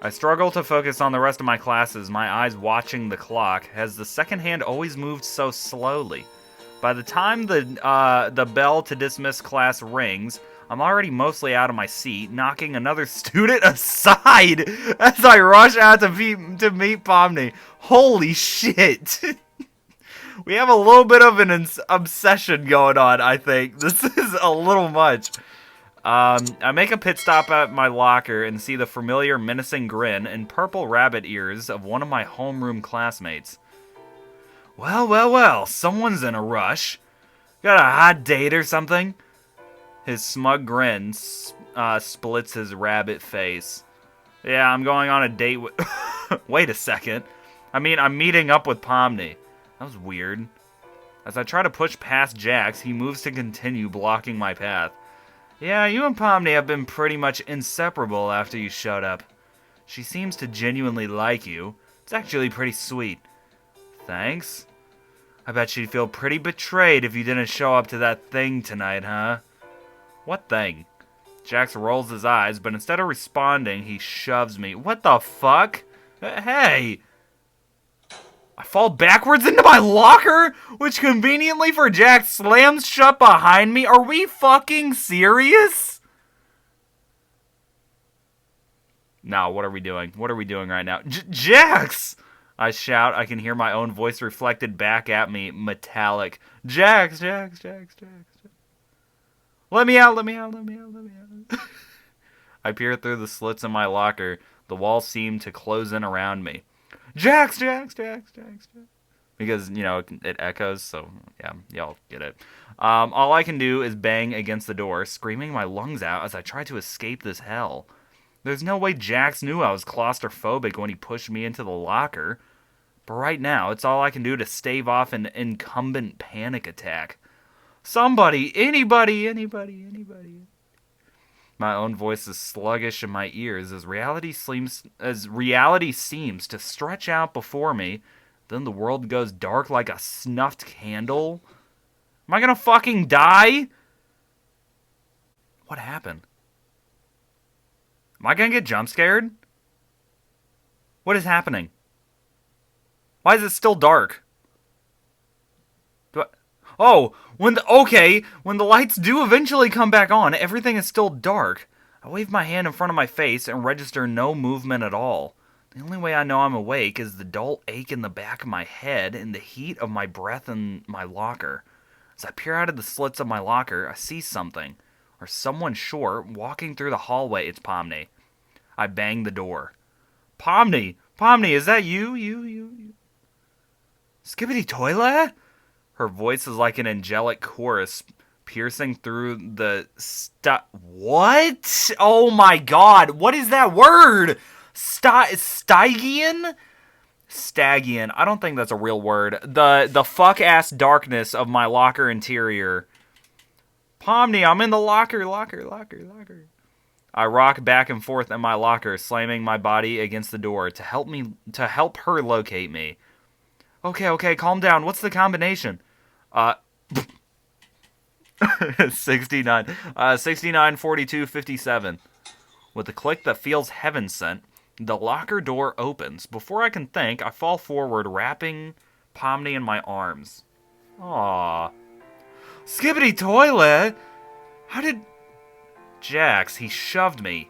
I struggle to focus on the rest of my classes, my eyes watching the clock, as the second hand always moved so slowly. By the time the bell to dismiss class rings, I'm already mostly out of my seat, knocking another student aside as I rush out to meet Pomni. Holy shit! We have a little bit of an obsession going on, I think. This is a little much. I make a pit stop at my locker and see the familiar menacing grin and purple rabbit ears of one of my homeroom classmates. Well, someone's in a rush. Got a hot date or something? His smug grin splits his rabbit face. Yeah, I'm going on a date with... Wait a second. I mean, I'm meeting up with Pomni. That was weird. As I try to push past Jax, he moves to continue blocking my path. Yeah, you and Pomni have been pretty much inseparable after you showed up. She seems to genuinely like you. It's actually pretty sweet. Thanks. I bet she'd feel pretty betrayed if you didn't show up to that thing tonight, huh? What thing? Jax rolls his eyes, but instead of responding, he shoves me. What the fuck? Hey! I fall backwards into my locker, which conveniently for Jax slams shut behind me. Are we fucking serious? No, what are we doing? What are we doing right now? Jax! I shout. I can hear my own voice reflected back at me, metallic. Jax. Let me out. I peer through the slits in my locker. The walls seem to close in around me. Jax. Because, you know, it echoes, so, yeah, y'all get it. All I can do is bang against the door, screaming my lungs out as I try to escape this hell. There's no way Jax knew I was claustrophobic when he pushed me into the locker. But right now, it's all I can do to stave off an incumbent panic attack. Somebody, anybody. My own voice is sluggish in my ears as reality seems to stretch out before me. Then the world goes dark like a snuffed candle. Am I gonna fucking die? What happened? Am I gonna get jump scared? What is happening? Why is it still dark? When the lights do eventually come back on, everything is still dark. I wave my hand in front of my face and register no movement at all. The only way I know I'm awake is the dull ache in the back of my head and the heat of my breath in my locker. As I peer out of the slits of my locker, I see something, or someone short, walking through the hallway. It's Pomni. I bang the door. Pomni, is that you? Skibbity toilet? Her voice is like an angelic chorus piercing through the What? Oh my god, what is that word? Stygian? Stagian. I don't think that's a real word. The fuck-ass darkness of my locker interior. Pomni, I'm in the locker. I rock back and forth in my locker, slamming my body against the door to help her locate me. Okay, calm down. What's the combination? 69, 42, 57. With a click that feels heaven sent, the locker door opens. Before I can think, I fall forward, wrapping Pomni in my arms. Aww. Skibbity toilet? How did... Jax, he shoved me.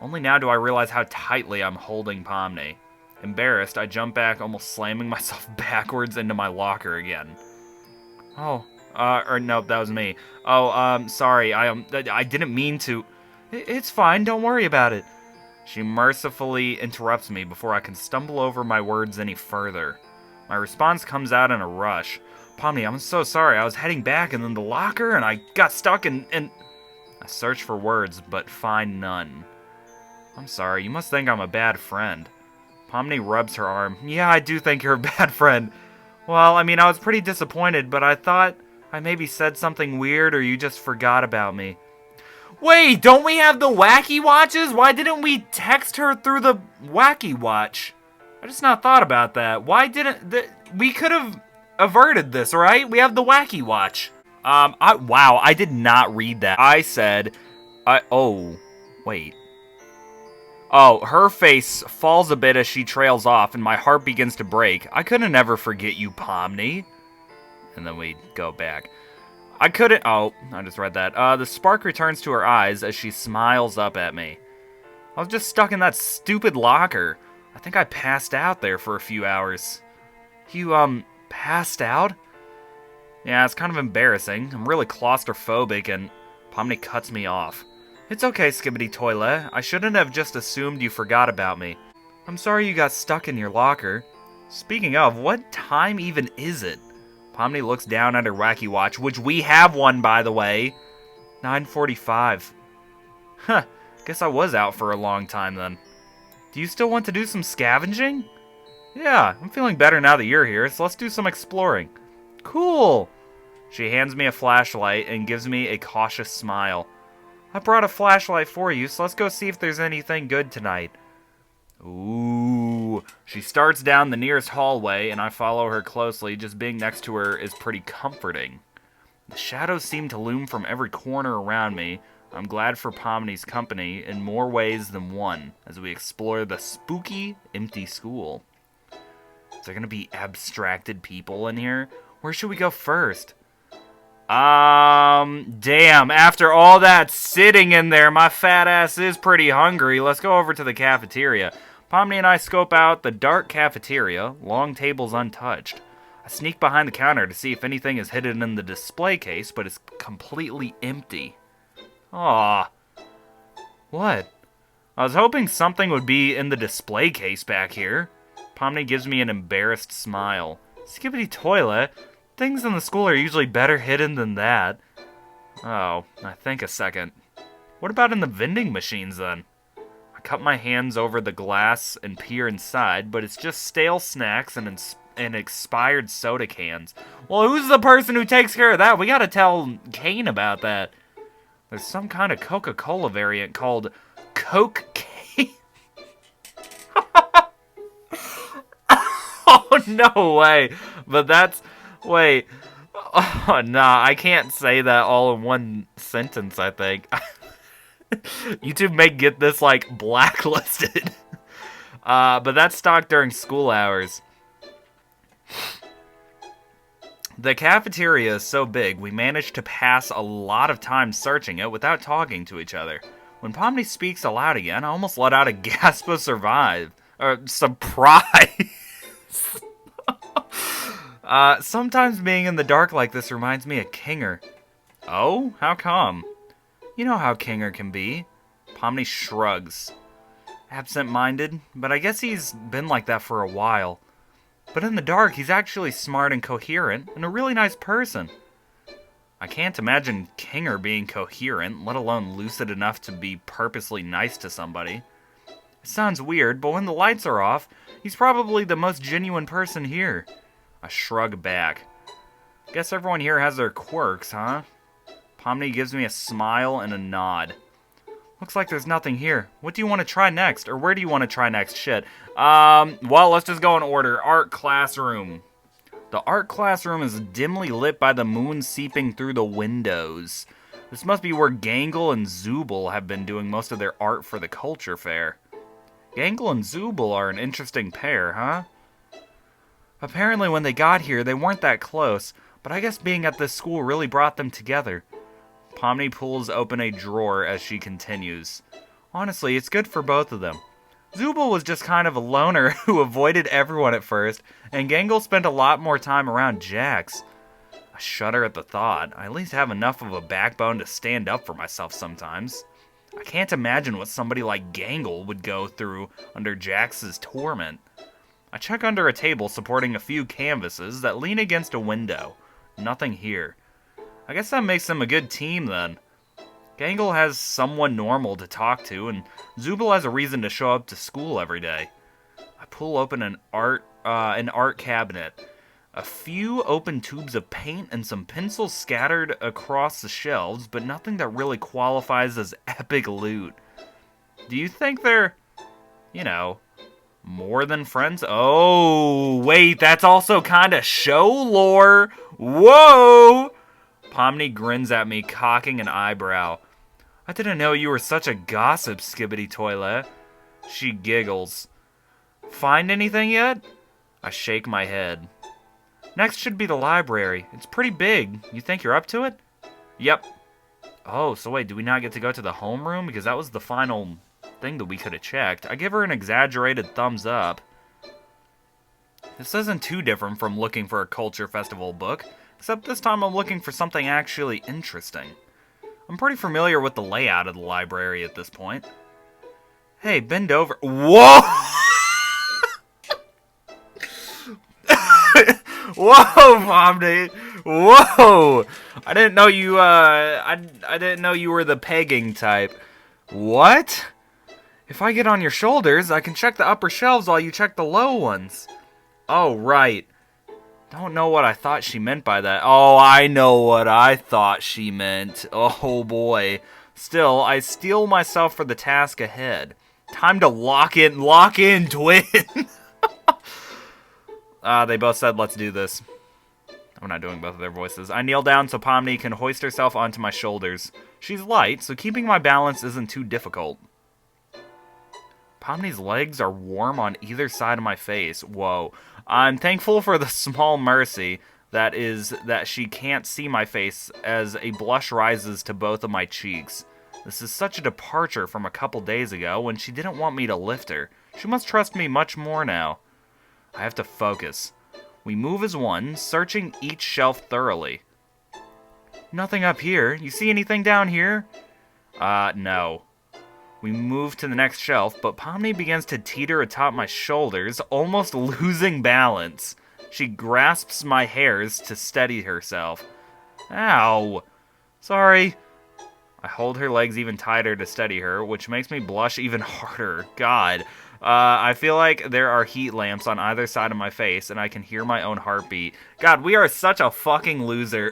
Only now do I realize how tightly I'm holding Pomni. Embarrassed, I jump back, almost slamming myself backwards into my locker again. No, that was me. Sorry, I didn't mean to... It's fine, don't worry about it. She mercifully interrupts me before I can stumble over my words any further. My response comes out in a rush. Pomni, I'm so sorry, I was heading back and then the locker and I got stuck and... I search for words, but find none. I'm sorry, you must think I'm a bad friend. Pomni rubs her arm. Yeah, I do think you're a bad friend. Well, I mean, I was pretty disappointed, but I thought I maybe said something weird or you just forgot about me. Wait, don't we have the Wacky Watches? Why didn't we text her through the Wacky Watch? I just not thought about that. Why didn't... we could have averted this, right? We have the Wacky Watch. Wow, I did not read that. I said... wait. Oh, her face falls a bit as she trails off, and my heart begins to break. I couldn't ever forget you, Pomni. And then we go back. I couldn't... Oh, I just read that. The spark returns to her eyes as she smiles up at me. I was just stuck in that stupid locker. I think I passed out there for a few hours. You, passed out? Yeah, it's kind of embarrassing. I'm really claustrophobic, and Pomni cuts me off. It's okay, Skibbity Toilet. I shouldn't have just assumed you forgot about me. I'm sorry you got stuck in your locker. Speaking of, what time even is it? Pomni looks down at her wacky watch, which we have one, by the way. 9:45. Huh, guess I was out for a long time then. Do you still want to do some scavenging? Yeah, I'm feeling better now that you're here, so let's do some exploring. Cool! She hands me a flashlight and gives me a cautious smile. I brought a flashlight for you, so let's go see if there's anything good tonight. Ooh. She starts down the nearest hallway, and I follow her closely. Just being next to her is pretty comforting. The shadows seem to loom from every corner around me. I'm glad for Pomni's company in more ways than one as we explore the spooky, empty school. Is there going to be abstracted people in here? Where should we go first? Damn, after all that sitting in there, my fat ass is pretty hungry. Let's go over to the cafeteria. Pomni and I scope out the dark cafeteria, long tables untouched. I sneak behind the counter to see if anything is hidden in the display case, but it's completely empty. Aw. What? I was hoping something would be in the display case back here. Pomni gives me an embarrassed smile. Skibbity Toilet? Things in the school are usually better hidden than that. Oh, I think a second. What about in the vending machines, then? I cut my hands over the glass and peer inside, but it's just stale snacks and expired soda cans. Well, who's the person who takes care of that? We gotta tell Kane about that. There's some kind of Coca-Cola variant called Coke Kane. Oh, no way. But that's... Wait. Oh, nah, I can't say that all in one sentence, I think. YouTube may get this, like, blacklisted. But that's stocked during school hours. The cafeteria is so big, we managed to pass a lot of time searching it without talking to each other. When Pomni speaks aloud again, I almost let out a gasp of surprise. Sometimes being in the dark like this reminds me of Kinger. Oh? How come? You know how Kinger can be. Pomni shrugs. Absent-minded, but I guess he's been like that for a while. But in the dark, he's actually smart and coherent, and a really nice person. I can't imagine Kinger being coherent, let alone lucid enough to be purposely nice to somebody. It sounds weird, but when the lights are off, he's probably the most genuine person here. I shrug back. Guess everyone here has their quirks, huh? Pomni gives me a smile and a nod. Looks like there's nothing here. What do you want to try next? Or where do you want to try next? Shit. Well, let's just go in order. Art classroom. The art classroom is dimly lit by the moon seeping through the windows. This must be where Gangle and Zooble have been doing most of their art for the culture fair. Gangle and Zooble are an interesting pair, huh? Apparently when they got here, they weren't that close, but I guess being at this school really brought them together. Pomni pulls open a drawer as she continues. Honestly, it's good for both of them. Zooble was just kind of a loner who avoided everyone at first, and Gangle spent a lot more time around Jax. I shudder at the thought. I at least have enough of a backbone to stand up for myself sometimes. I can't imagine what somebody like Gangle would go through under Jax's torment. I check under a table supporting a few canvases that lean against a window. Nothing here. I guess that makes them a good team, then. Gangle has someone normal to talk to, and Zooble has a reason to show up to school every day. I pull open an art cabinet. A few open tubes of paint and some pencils scattered across the shelves, but nothing that really qualifies as epic loot. Do you think they're, more than friends? Oh, wait, that's also kind of show lore. Whoa! Pomni grins at me, cocking an eyebrow. I didn't know you were such a gossip, Skibbity Toilet. She giggles. Find anything yet? I shake my head. Next should be the library. It's pretty big. You think you're up to it? Yep. Oh, so wait, do we not get to go to the homeroom? Because that was the final thing that we could have checked. I give her an exaggerated thumbs up. This isn't too different from looking for a culture festival book, except this time I'm looking for something actually interesting. I'm pretty familiar with the layout of the library at this point. Hey, bend over. Whoa! Whoa, POMNI! Whoa! I didn't know you, I didn't know you were the pegging type. What? If I get on your shoulders, I can check the upper shelves while you check the low ones. Oh, right. Don't know what I thought she meant by that. Oh, I know what I thought she meant. Oh, boy. Still, I steel myself for the task ahead. Time to lock in, twin! They both said, let's do this. I'm not doing both of their voices. I kneel down so POMNI can hoist herself onto my shoulders. She's light, so keeping my balance isn't too difficult. POMNI's legs are warm on either side of my face. Whoa. I'm thankful for the small mercy that is that she can't see my face as a blush rises to both of my cheeks. This is such a departure from a couple days ago when she didn't want me to lift her. She must trust me much more now. I have to focus. We move as one, searching each shelf thoroughly. Nothing up here. You see anything down here? No. We move to the next shelf, but POMNI begins to teeter atop my shoulders, almost losing balance. She grasps my hairs to steady herself. Ow. Sorry. I hold her legs even tighter to steady her, which makes me blush even harder. God. I feel like there are heat lamps on either side of my face, and I can hear my own heartbeat. God, we are such a fucking loser.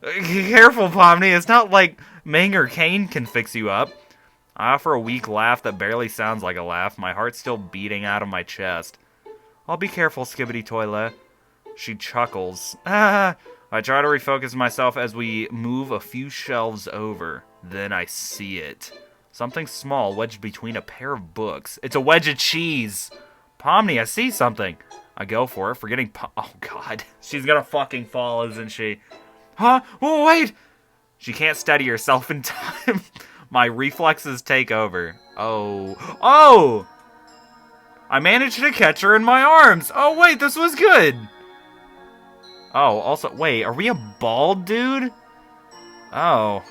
Careful, POMNI. It's not like Ming or Kane can fix you up. I offer a weak laugh that barely sounds like a laugh, my heart still beating out of my chest. I'll be careful, Skibbity Toilet. She chuckles. I try to refocus myself as we move a few shelves over. Then I see it. Something small wedged between a pair of books. It's a wedge of cheese. POMNI, I see something. I go for it, forgetting oh, God. She's gonna fucking fall, isn't she? Huh? Oh, wait! She can't steady herself in time. My reflexes take over. Oh. Oh! I managed to catch her in my arms. Oh, wait, this was good. Oh, also, wait, are we a bald dude? Oh.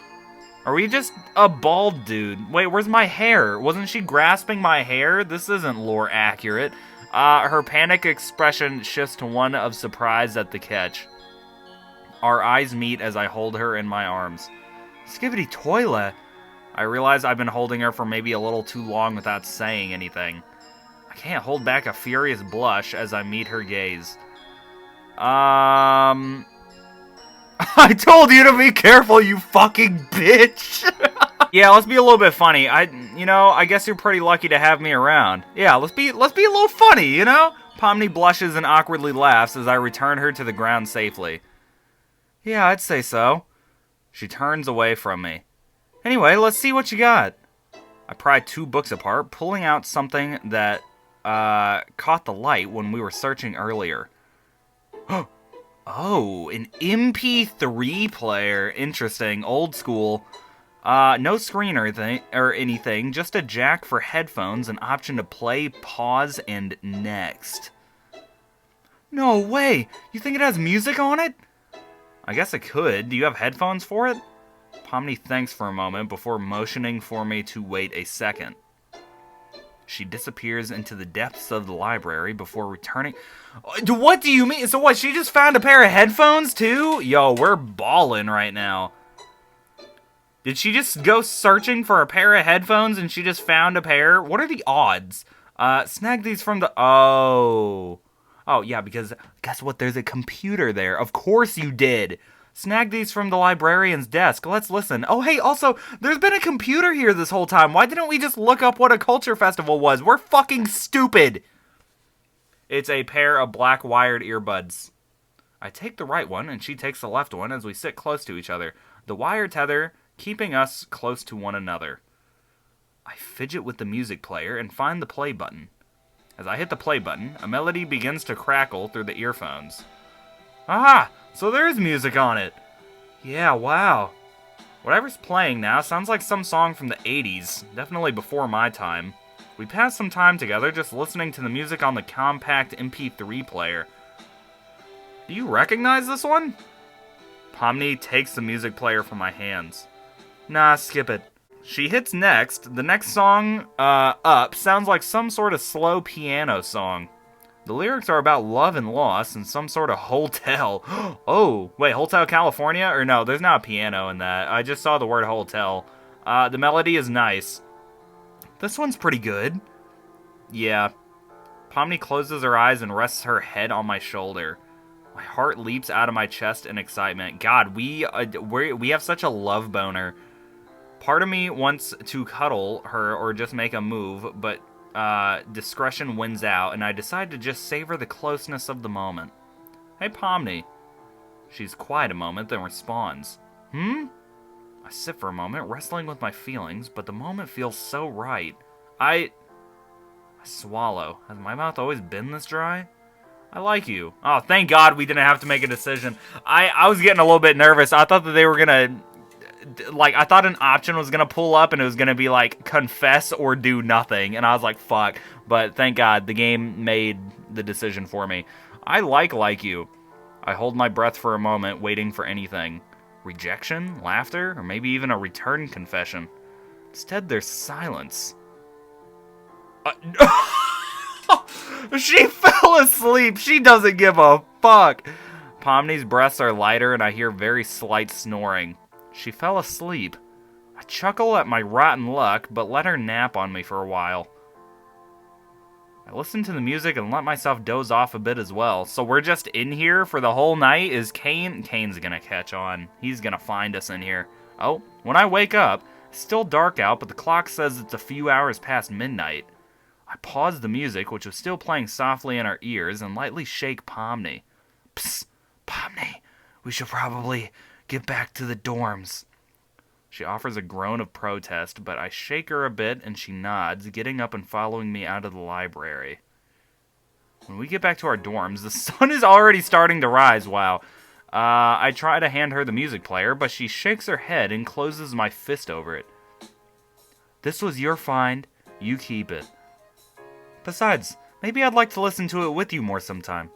Are we just a bald dude? Wait, where's my hair? Wasn't she grasping my hair? This isn't lore accurate. Her panic expression shifts to one of surprise at the catch. Our eyes meet as I hold her in my arms. Skibbity Toilet. I realize I've been holding her for maybe a little too long without saying anything. I can't hold back a furious blush as I meet her gaze. I told you to be careful, you fucking bitch! Yeah, let's be a little bit funny. I guess you're pretty lucky to have me around. Yeah, let's be a little funny, you know? POMNI blushes and awkwardly laughs as I return her to the ground safely. Yeah, I'd say so. She turns away from me. Anyway, let's see what you got. I pry two books apart, pulling out something that caught the light when we were searching earlier. Oh, an MP3 player. Interesting. Old school. No screen or anything, just a jack for headphones, an option to play, pause, and next. No way! You think it has music on it? I guess it could. Do you have headphones for it? POMNI thinks for a moment before motioning for me to wait a second. She disappears into the depths of the library before returning. What do you mean? So what, she just found a pair of headphones too? Yo, we're ballin' right now. Did she just go searching for a pair of headphones and she just found a pair? What are the odds? Snag these from the... Oh, yeah, because guess what? There's a computer there. Of course you did. Snag these from the librarian's desk. Let's listen. Oh, hey, also, there's been a computer here this whole time. Why didn't we just look up what a culture festival was? We're fucking stupid. It's a pair of black wired earbuds. I take the right one, and she takes the left one as we sit close to each other. The wire tether keeping us close to one another. I fidget with the music player and find the play button. As I hit the play button, a melody begins to crackle through the earphones. Aha! So there is music on it! Yeah, wow. Whatever's playing now sounds like some song from the 80s, definitely before my time. We passed some time together just listening to the music on the compact MP3 player. Do you recognize this one? POMNI takes the music player from my hands. Nah, skip it. She hits next. The next song, up, sounds like some sort of slow piano song. The lyrics are about love and loss and some sort of hotel. Oh, wait, Hotel California? Or no, there's not a piano in that. I just saw the word hotel. The melody is nice. This one's pretty good. Yeah. POMNI closes her eyes and rests her head on my shoulder. My heart leaps out of my chest in excitement. God, we have such a love boner. Part of me wants to cuddle her or just make a move, but discretion wins out, and I decide to just savor the closeness of the moment. Hey, POMNI. She's quiet a moment, then responds. I sit for a moment, wrestling with my feelings, but the moment feels so right. I swallow. Has my mouth always been this dry? I like you. Oh, thank God we didn't have to make a decision. I was getting a little bit nervous. I thought that they were gonna... Like, I thought an option was gonna pull up and it was gonna be like, confess or do nothing. And I was like, fuck. But thank God, the game made the decision for me. I like you. I hold my breath for a moment, waiting for anything. Rejection? Laughter? Or maybe even a return confession. Instead, there's silence. She fell asleep. She doesn't give a fuck. POMNI's breaths are lighter and I hear very slight snoring. She fell asleep. I chuckle at my rotten luck, but let her nap on me for a while. I listen to the music and let myself doze off a bit as well. So we're just in here for the whole night? Is Kane? Kane's gonna catch on. He's gonna find us in here. Oh, when I wake up, it's still dark out, but the clock says it's a few hours past midnight. I pause the music, which was still playing softly in our ears, and lightly shake POMNI. Psst, POMNI, we should probably get back to the dorms. She offers a groan of protest, but I shake her a bit and she nods, getting up and following me out of the library. When we get back to our dorms, the sun is already starting to rise. Wow. I try to hand her the music player, but she shakes her head and closes my fist over it. This was your find. You keep it. Besides, maybe I'd like to listen to it with you more sometime.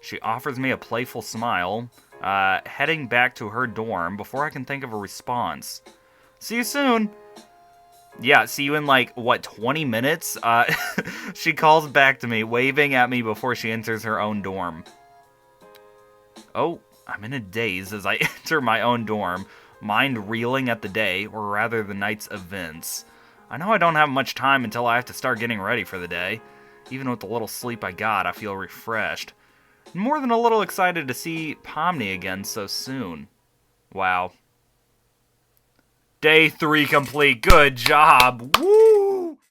She offers me a playful smile, heading back to her dorm before I can think of a response. See you soon. Yeah, see you in like, what, 20 minutes? She calls back to me, waving at me before she enters her own dorm. Oh, I'm in a daze as I enter my own dorm, mind reeling at the day, or rather the night's events. I know I don't have much time until I have to start getting ready for the day. Even with the little sleep I got, I feel refreshed. More than a little excited to see POMNI again so soon. Wow. Day 3 complete. Good job. Woo!